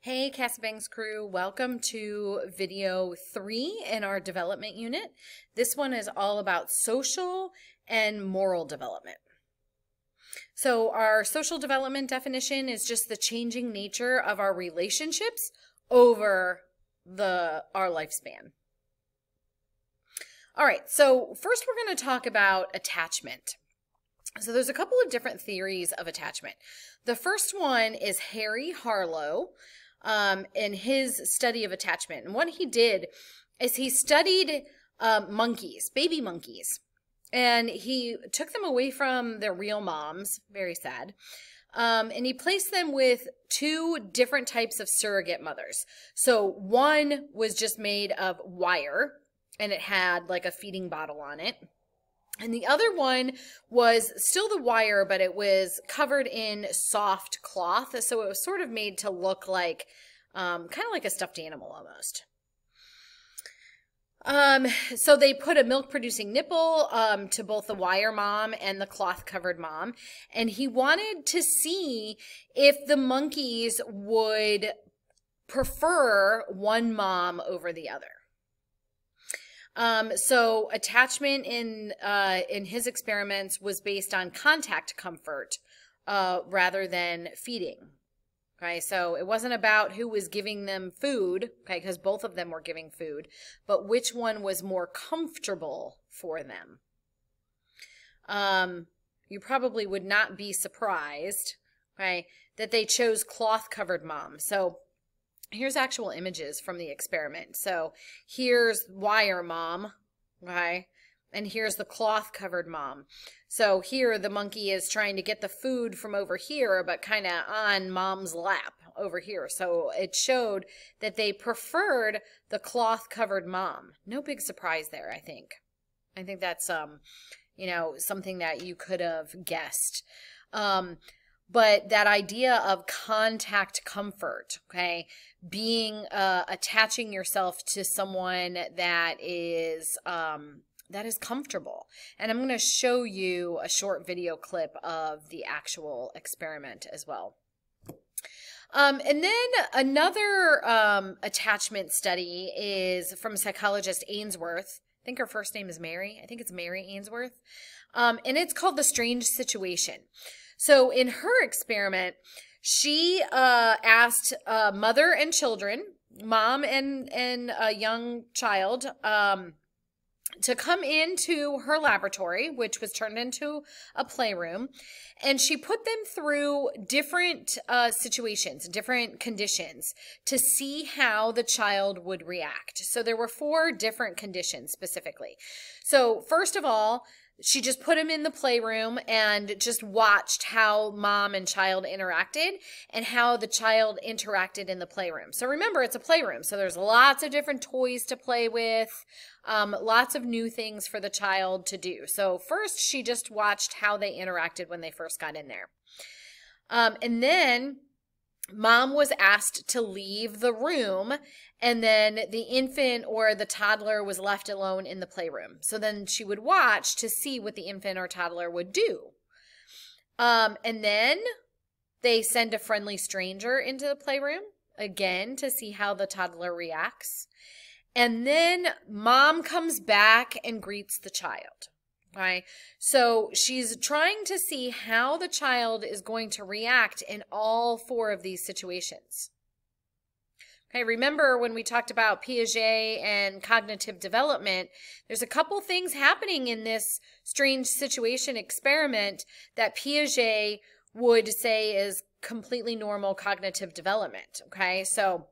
Hey Casibang's crew, welcome to video 3 in our development unit. This one is all about social and moral development. So our social development definition is just the changing nature of our relationships over our lifespan. All right, so first we're going to talk about attachment. So there's a couple of different theories of attachment. The first one is Harry Harlow in his study of attachment. And what he did is he studied monkeys, baby monkeys, and he took them away from their real moms, very sad, and he placed them with two different types of surrogate mothers. So one was just made of wire, and it had like a feeding bottle on it. And the other one was still the wire, but it was covered in soft cloth. So it was sort of made to look like, kind of like a stuffed animal almost. So they put a milk-producing nipple to both the wire mom and the cloth-covered mom. And he wanted to see if the monkeys would prefer one mom over the other. So attachment in his experiments was based on contact comfort, rather than feeding. Okay. So it wasn't about who was giving them food. Okay. Because both of them were giving food, but which one was more comfortable for them. You probably would not be surprised, okay, that they chose cloth covered mom. So here's actual images from the experiment. So here's wire mom, okay, and here's the cloth covered mom. So here the monkey is trying to get the food from over here, but kind of on mom's lap over here. So it showed that they preferred the cloth covered mom. No big surprise there, I think. I think that's, you know, something that you could have guessed. But that idea of contact comfort, okay, being, attaching yourself to someone that is comfortable. And I'm going to show you a short video clip of the actual experiment as well. And then another attachment study is from psychologist Ainsworth. I think her first name is Mary. I think it's Mary Ainsworth. And it's called The Strange Situation. So in her experiment, she asked mother and children, mom and a young child, to come into her laboratory, which was turned into a playroom, and she put them through different situations, different conditions to see how the child would react. So there were 4 different conditions specifically. So first of all, she just put him in the playroom and just watched how mom and child interacted and how the child interacted in the playroom. So remember, it's a playroom, so there's lots of different toys to play with, lots of new things for the child to do. So first, she just watched how they interacted when they first got in there. And then mom was asked to leave the room, and then the infant or the toddler was left alone in the playroom. So then she would watch to see what the infant or toddler would do. And then they send a friendly stranger into the playroom, again, to see how the toddler reacts. And then mom comes back and greets the child. Okay, so she's trying to see how the child is going to react in all 4 of these situations. Okay, remember when we talked about Piaget and cognitive development, there's a couple things happening in this strange situation experiment that Piaget would say is completely normal cognitive development. Okay, so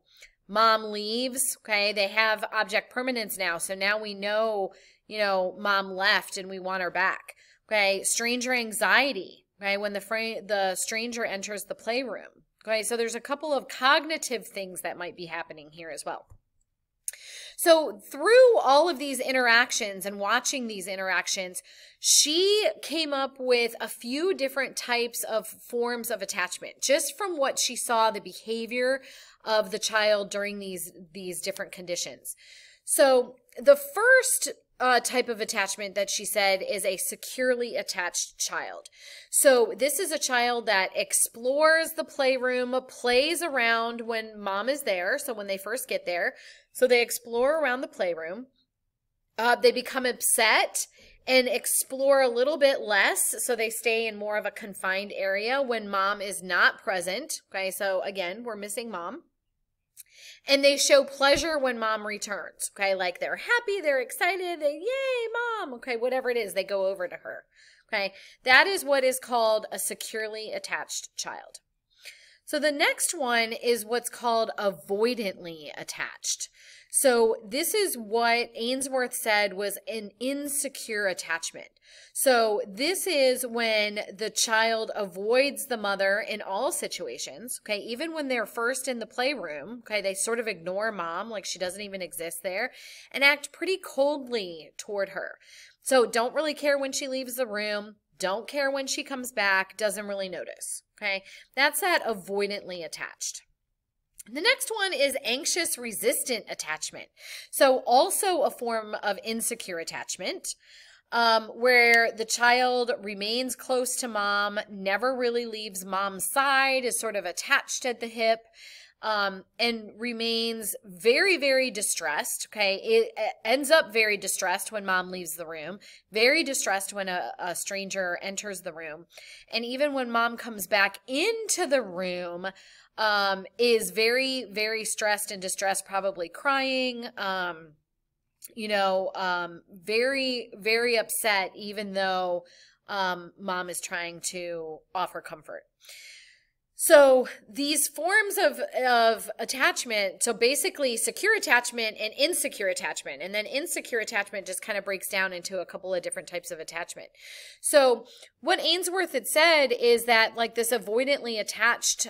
mom leaves. Okay, they have object permanence now, so now we know, you know, mom left and we want her back. Okay, stranger anxiety, okay, when the stranger enters the playroom. Okay, so there's a couple of cognitive things that might be happening here as well. So through all of these interactions and watching these interactions, she came up with a few different types of forms of attachment, just from what she saw the behavior of the child during these different conditions. So the first type of attachment that she said is a securely attached child. So this is a child that explores the playroom, plays around when mom is there. So when they first get there, so they explore around the playroom. They become upset and explore a little bit less. So they stay in more of a confined area when mom is not present. Okay. So again, we're missing mom. And they show pleasure when mom returns, okay? Like they're happy, they're excited, yay, mom, okay? Whatever it is, they go over to her, okay? That is what is called a securely attached child. So the next one is what's called avoidantly attached. So this is what Ainsworth said was an insecure attachment. So this is when the child avoids the mother in all situations, okay? Even when they're first in the playroom, okay, they sort of ignore mom like she doesn't even exist there and act pretty coldly toward her. So don't really care when she leaves the room, don't care when she comes back, doesn't really notice, okay? That's that avoidantly attached. The next one is anxious resistant attachment. So also a form of insecure attachment where the child remains close to mom, never really leaves mom's side, is sort of attached at the hip, and remains very, very distressed. Okay. It ends up very distressed when mom leaves the room, very distressed when a stranger enters the room. And even when mom comes back into the room, is very, very stressed and distressed, probably crying, very, very upset, even though mom is trying to offer comfort. So these forms of attachment, so basically secure attachment and insecure attachment, and then insecure attachment just kind of breaks down into a couple of different types of attachment. So what Ainsworth had said is that like this avoidantly attached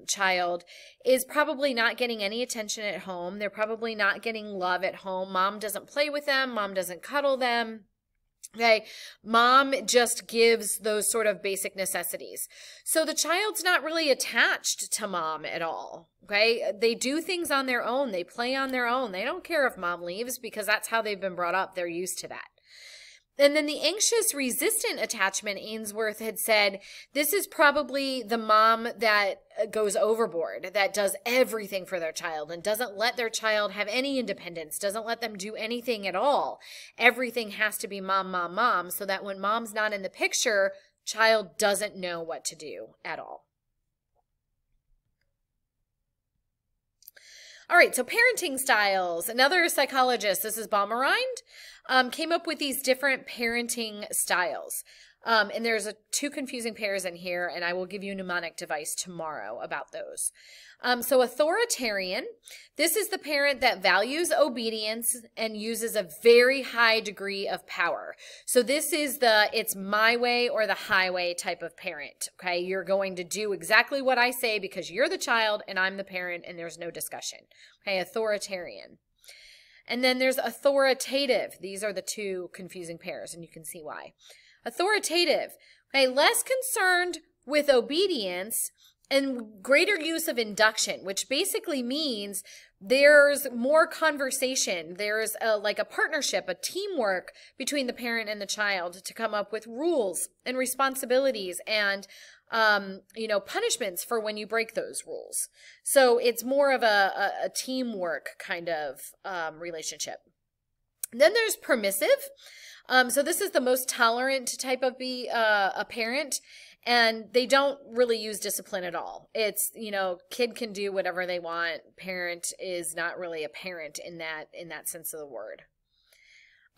child is probably not getting any attention at home. They're probably not getting love at home. Mom doesn't play with them. Mom doesn't cuddle them. Okay, mom just gives those sort of basic necessities. So the child's not really attached to mom at all. Okay, they do things on their own. They play on their own. They don't care if mom leaves because that's how they've been brought up. They're used to that. And then the anxious resistant attachment, Ainsworth had said, this is probably the mom that goes overboard, that does everything for their child and doesn't let their child have any independence, doesn't let them do anything at all. Everything has to be mom, mom, mom, so that when mom's not in the picture, child doesn't know what to do at all. All right, so parenting styles. Another psychologist, this is Baumerind, came up with these different parenting styles. And there's two confusing pairs in here, and I will give you a mnemonic device tomorrow about those. So authoritarian, this is the parent that values obedience and uses a very high degree of power. So this is it's my way or the highway type of parent, okay? You're going to do exactly what I say because you're the child and I'm the parent and there's no discussion, okay? Authoritarian. And then there's authoritative. These are the two confusing pairs, and you can see why. Authoritative, okay, less concerned with obedience and greater use of induction, which basically means there's more conversation. There's like a partnership, a teamwork between the parent and the child to come up with rules and responsibilities and, punishments for when you break those rules. So it's more of a teamwork kind of relationship. Then there's permissive. So this is the most tolerant type of a parent, and they don't really use discipline at all. It's, kid can do whatever they want. Parent is not really a parent in that sense of the word.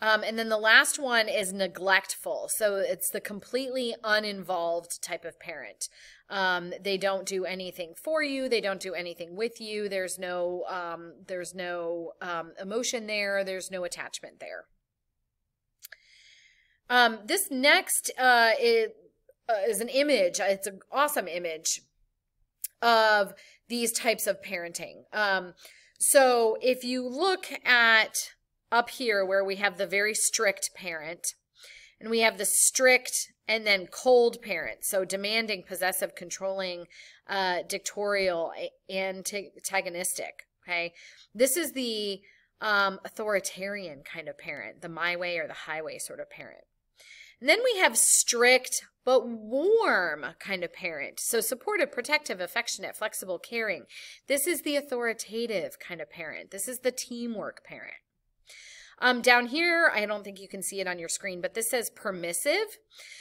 And then the last one is neglectful. So it's the completely uninvolved type of parent. They don't do anything for you. They don't do anything with you. There's no emotion there. There's no attachment there. This next is an image. It's an awesome image of these types of parenting. So if you look at up here where we have the very strict parent, and we have the strict and then cold parent, so demanding, possessive, controlling, dictatorial, antagonistic, okay? This is the authoritarian kind of parent, the my way or the highway sort of parent. And then we have strict but warm kind of parent. So supportive, protective, affectionate, flexible, caring. This is the authoritative kind of parent. This is the teamwork parent. Down here, I don't think you can see it on your screen, but this says permissive.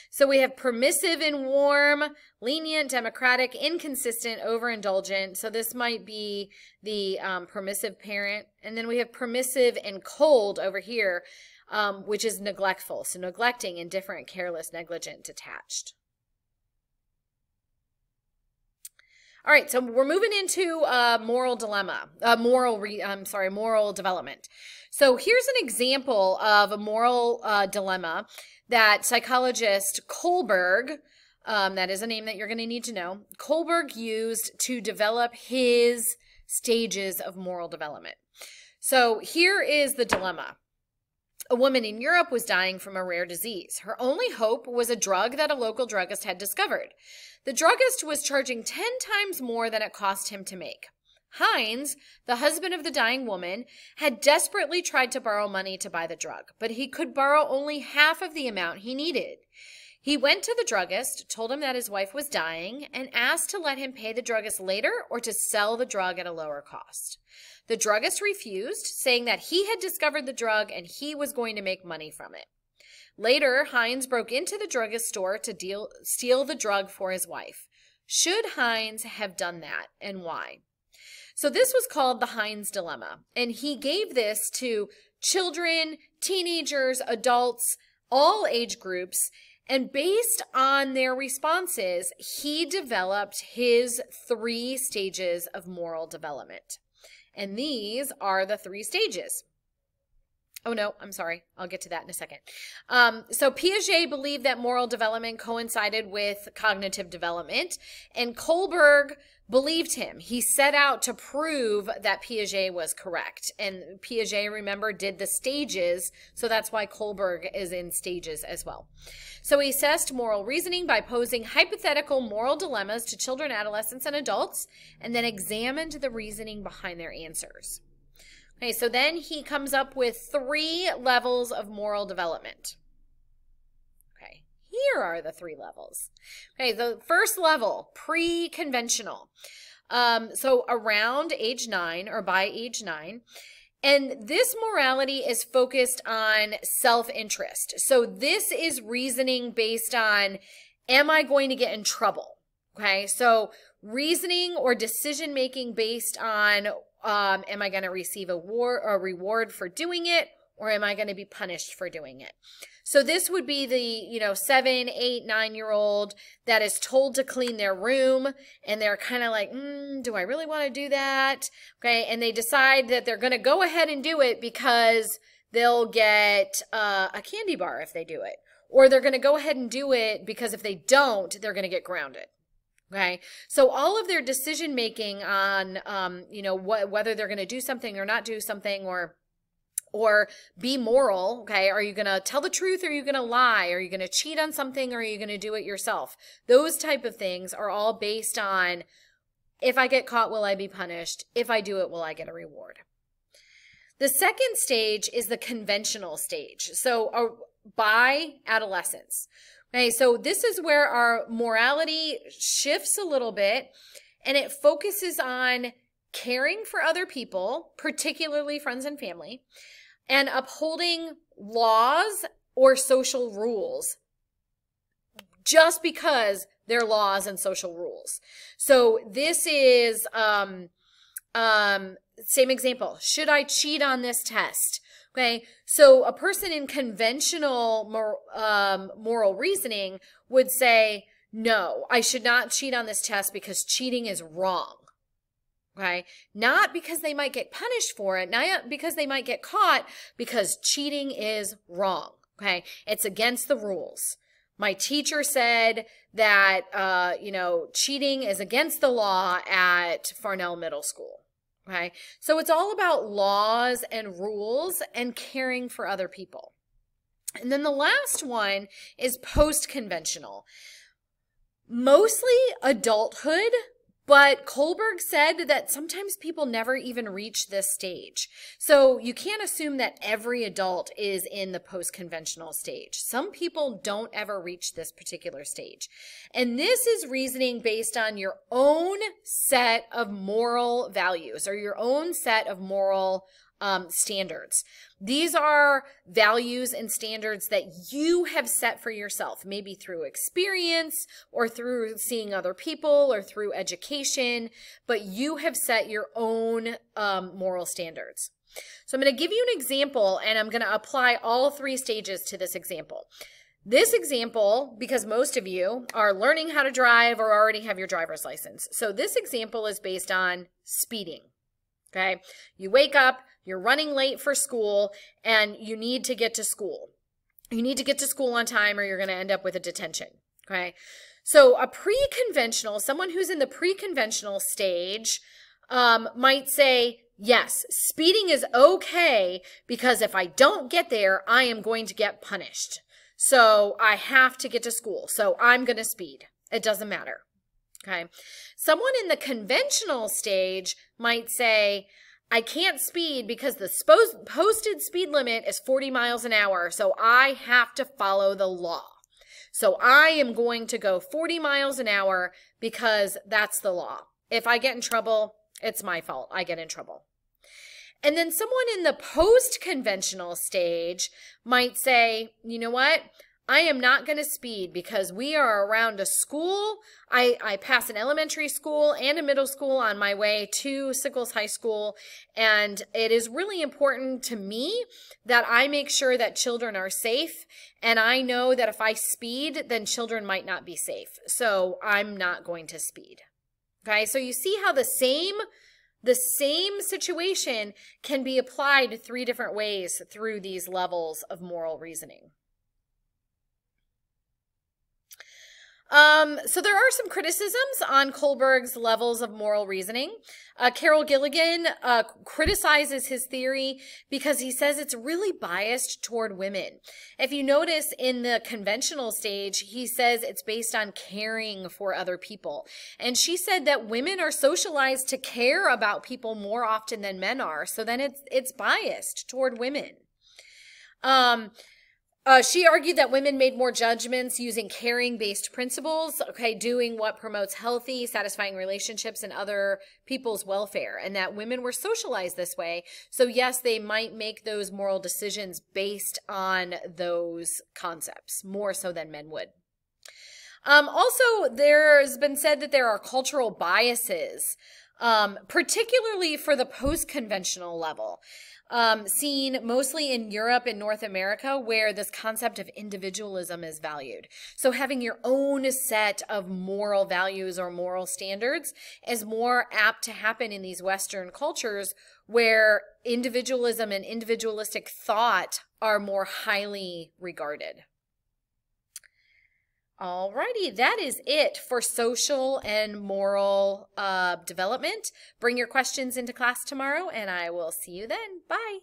So we have permissive and warm, lenient, democratic, inconsistent, overindulgent. So this might be the permissive parent. And then we have permissive and cold over here, which is neglectful. So neglecting, indifferent, careless, negligent, detached. All right, so we're moving into moral dilemma, moral development. So here's an example of a moral dilemma that psychologist Kohlberg, that is a name that you're going to need to know, Kohlberg used to develop his stages of moral development. So here is the dilemma. A woman in Europe was dying from a rare disease. Her only hope was a drug that a local druggist had discovered. The druggist was charging 10 times more than it cost him to make. Heinz, the husband of the dying woman, had desperately tried to borrow money to buy the drug, but he could borrow only half of the amount he needed. He went to the druggist, told him that his wife was dying, and asked to let him pay the druggist later or to sell the drug at a lower cost. The druggist refused, saying that he had discovered the drug and he was going to make money from it. Later, Heinz broke into the druggist's store to steal the drug for his wife. Should Heinz have done that, and why? So this was called the Heinz dilemma, and he gave this to children, teenagers, adults, all age groups, and based on their responses, he developed his 3 stages of moral development. And these are the 3 stages. Oh, no, I'm sorry. I'll get to that in a second. So Piaget believed that moral development coincided with cognitive development, and Kohlberg believed him. He set out to prove that Piaget was correct. And Piaget, remember, did the stages, so that's why Kohlberg is in stages as well. So he assessed moral reasoning by posing hypothetical moral dilemmas to children, adolescents, and adults, and then examined the reasoning behind their answers. Okay, so then he comes up with 3 levels of moral development. Okay, here are the 3 levels. Okay, the first level, pre-conventional. So around age 9 or by age 9. And this morality is focused on self-interest. So this is reasoning based on, am I going to get in trouble? Okay, so reasoning or decision-making based on, am I going to receive a reward for doing it, or am I going to be punished for doing it? So this would be the, 7, 8, 9-year-old that is told to clean their room, and they're kind of like, do I really want to do that? Okay, and they decide that they're going to go ahead and do it because they'll get a candy bar if they do it. Or they're going to go ahead and do it because if they don't, they're going to get grounded. Okay, so all of their decision making on, whether they're going to do something or not do something, or be moral. Okay, are you going to tell the truth? Or are you going to lie? Are you going to cheat on something? Or are you going to do it yourself? Those type of things are all based on, if I get caught, will I be punished? If I do it, will I get a reward? The second stage is the conventional stage. So by adolescence. Okay, so this is where our morality shifts a little bit, and it focuses on caring for other people, particularly friends and family, and upholding laws or social rules just because they're laws and social rules. So this is, same example. Should I cheat on this test? Okay, so a person in conventional moral reasoning would say, no, I should not cheat on this test because cheating is wrong. Okay, not because they might get punished for it, not because they might get caught, because cheating is wrong. Okay, it's against the rules. My teacher said that, cheating is against the law at Farnell Middle School. Okay, so it's all about laws and rules and caring for other people. And then the last one is post-conventional. Mostly adulthood, But Kohlberg said that sometimes people never even reach this stage. So you can't assume that every adult is in the post-conventional stage. Some people don't ever reach this particular stage. And this is reasoning based on your own set of moral values or your own set of moral standards. These are values and standards that you have set for yourself, maybe through experience or through seeing other people or through education, but you have set your own moral standards. So I'm going to give you an example, and I'm going to apply all 3 stages to this example. This example, because most of you are learning how to drive or already have your driver's license. So this example is based on speeding. Okay, you wake up, you're running late for school, and you need to get to school. You need to get to school on time or you're going to end up with a detention. Okay, so a pre-conventional, someone who's in the pre-conventional stage might say, yes, speeding is okay because if I don't get there, I am going to get punished. So I have to get to school, so I'm going to speed. It doesn't matter. Okay. Someone in the conventional stage might say, I can't speed because the posted speed limit is 40 miles an hour, so I have to follow the law. So I am going to go 40 miles an hour because that's the law. If I get in trouble, it's my fault. I get in trouble. And then someone in the post-conventional stage might say, you know what? I am not going to speed because we are around a school. I pass an elementary school and a middle school on my way to Sickles High School. And it is really important to me that I make sure that children are safe. And I know that if I speed, then children might not be safe. So I'm not going to speed. Okay, so you see how the same situation can be applied 3 different ways through these levels of moral reasoning. So there are some criticisms on Kohlberg's levels of moral reasoning. Carol Gilligan criticizes his theory because he says it's really biased toward women. If you notice in the conventional stage, he says it's based on caring for other people. And she said that women are socialized to care about people more often than men are. So then it's biased toward women. She argued that women made more judgments using caring-based principles, okay, doing what promotes healthy, satisfying relationships and other people's welfare, and that women were socialized this way. So yes, they might make those moral decisions based on those concepts, more so than men would. Also, there's been said that there are cultural biases, particularly for the post-conventional level. Seen mostly in Europe and North America, where this concept of individualism is valued. So having your own set of moral values or moral standards is more apt to happen in these Western cultures where individualism and individualistic thought are more highly regarded. Alrighty, that is it for social and moral development. Bring your questions into class tomorrow, and I will see you then. Bye.